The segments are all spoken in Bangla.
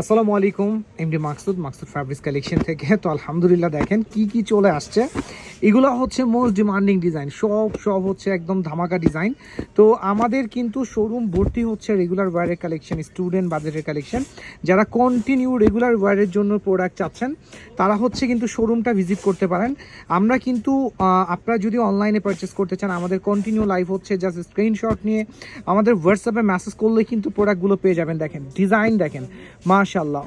আসসালামু আলাইকুম, এমডি মাকসুদ ফ্যাব্রিক্স কালেকশন থেকে। তো আলহামদুলিল্লাহ দেখেন কি কি চলে আসছে। এগুলো হচ্ছে মোস্ট ডিমান্ডিং ডিজাইন, সব হচ্ছে একদম ধামাকা ডিজাইন। তো আমাদের কিন্তু শোরুম ভর্তি হচ্ছে রেগুলার ওয়্যারের কালেকশন, স্টুডেন্ট বাজেটের কালেকশন। যারা কন্টিনিউ রেগুলার ওয়্যারের জন্য প্রোডাক্ট চাচ্ছেন তারা হচ্ছে কিন্তু শোরুমটা ভিজিট করতে পারেন। আমরা কিন্তু আপনারা যদি অনলাইনে পারচেস করতে চান, আমাদের কন্টিনিউ লাইভ হচ্ছে, জাস্ট স্ক্রিনশট নিয়ে আমাদের হোয়াটসঅ্যাপে মেসেজ করলে কিন্তু প্রোডাক্টগুলো পেয়ে যাবেন। দেখেন ডিজাইন, দেখেন মাশাআল্লাহ,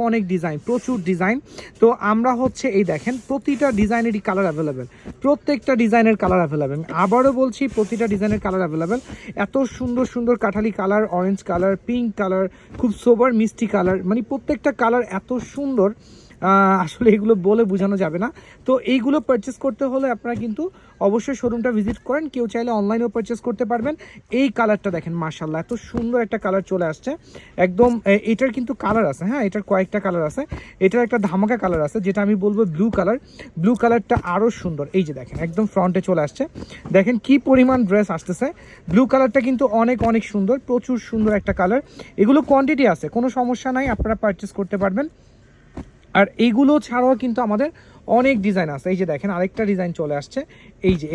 অনেক ডিজাইন, প্রচুর ডিজাইন। তো আমরা হচ্ছে এই দেখেন প্রতিটা ডিজাইনেরই কালার অ্যাভেলেবেল, প্রত্যেকটা ডিজাইনের কালার অ্যাভেলেবেল। আবারও বলছি প্রতিটা ডিজাইনের কালার অ্যাভেলেবেল। এত সুন্দর কাঠালি colour, orange colour, pink colour, খুব সোবার মিষ্টি কালার, মানে প্রত্যেকটা কালার এত সুন্দর, আসলে এগুলো বলে বোঝানো যাবে না। তো এইগুলো পারচেস করতে হলে আপনারা কিন্তু অবশ্যই শোরুমটা ভিজিট করেন। কেউ চাইলে অনলাইনেও পারচেস করতে পারবেন। এই কালারটা দেখেন মাশাআল্লাহ, এত সুন্দর একটা কালার চলে আসছে একদম। এটার কিন্তু কালার আছে, হ্যাঁ এটার কয়েকটা কালার আছে। এটার একটা ধামাকা কালার আছে যেটা আমি বলবো ব্লু কালারটা আরও সুন্দর। এই যে দেখেন একদম ফ্রন্টে চলে আসছে, দেখেন কি পরিমাণ ড্রেস আসতেছে। ব্লু কালারটা কিন্তু অনেক সুন্দর, প্রচুর সুন্দর একটা কালার। এগুলো কোয়ান্টিটি আছে, কোনো সমস্যা নাই, আপনারা পারচেস করতে পারবেন। আর এইগুলো ছাড়াও কিন্তু আমাদের অনেক ডিজাইন আছে। এই যে দেখেন আরেকটা ডিজাইন চলে আসছে, এই যে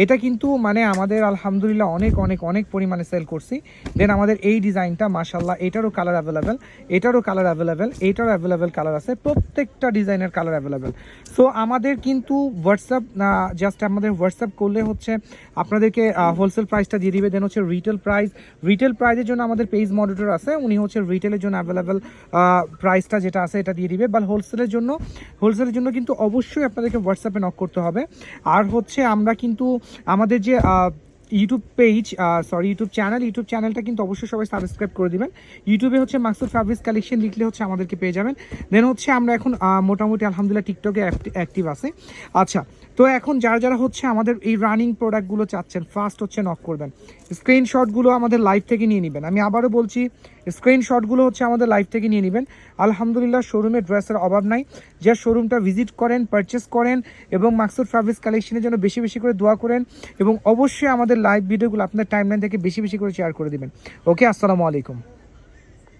এটা কিন্তু মানে আমাদের আলহামদুলিল্লাহ অনেক পরিমাণে সেল করছি। দেন আমাদের এই ডিজাইনটা মাশাআল্লাহ, এটারও কালার অ্যাভেলেবেল, এটারও কালার অ্যাভেলেবেল, এটারও অ্যাভেলেবেল কালার আছে, প্রত্যেকটা ডিজাইনের কালার অ্যাভেলেবেল। সো আমাদের কিন্তু জাস্ট আমাদের হোয়াটসঅ্যাপ করলে হচ্ছে আপনাদেরকে হোলসেল প্রাইসটা দিয়ে দিবে। দেন হচ্ছে রিটেল প্রাইসের জন্য আমাদের পেজ মনিটর আছে, উনি হচ্ছে রিটেলের জন্য অ্যাভেলেবেল প্রাইসটা যেটা আছে এটা দিয়ে দিবে। বা হোলসেলের জন্য কিন্তু অবশ্যই আপনাদেরকে হোয়াটসঅ্যাপে নক করতে হবে। আর হচ্ছে আমরা কিন্তু আমাদের যে ইউটিউব চ্যানেলটা কিন্তু অবশ্যই সবাই সাবস্ক্রাইব করে দিবেন। ইউটিউবে হচ্ছে মাকসুদ ফ্যাব্রিক্স কালেকশন লিখলে হচ্ছে আমাদেরকে পেয়ে যাবেন। দেন হচ্ছে আমরা এখন মোটামুটি আলহামদুলিল্লাহ টিকটকে অ্যাক্টিভ আছে। আচ্ছা, তো এখন যারা হচ্ছে আমাদের এই রানিং প্রোডাক্টগুলো চাচ্ছেন, ফার্স্ট হচ্ছে নক করবেন। স্ক্রিনশটগুলো আমাদের লাইভ থেকে নিয়ে নেবেন। আমি আবারও বলছি, স্ক্রিনশটগুলো হচ্ছে আমাদের লাইভ থেকে নিয়ে নেবেন। আলহামদুলিল্লাহ শোরুমে ড্রেসের অভাব নাই। যা শোরুমটা ভিজিট করেন, পারচেস করেন এবং মাকসুদ ফ্যাব্রিক্স কালেকশনের জন্য বেশি করে দোয়া করেন এবং অবশ্যই আমাদের লাইভ ভিডিওগুলো আপনার টাইমলাইন থেকে বেশি করে শেয়ার করে দিবেন। ওকে, আসসালামু আলাইকুম।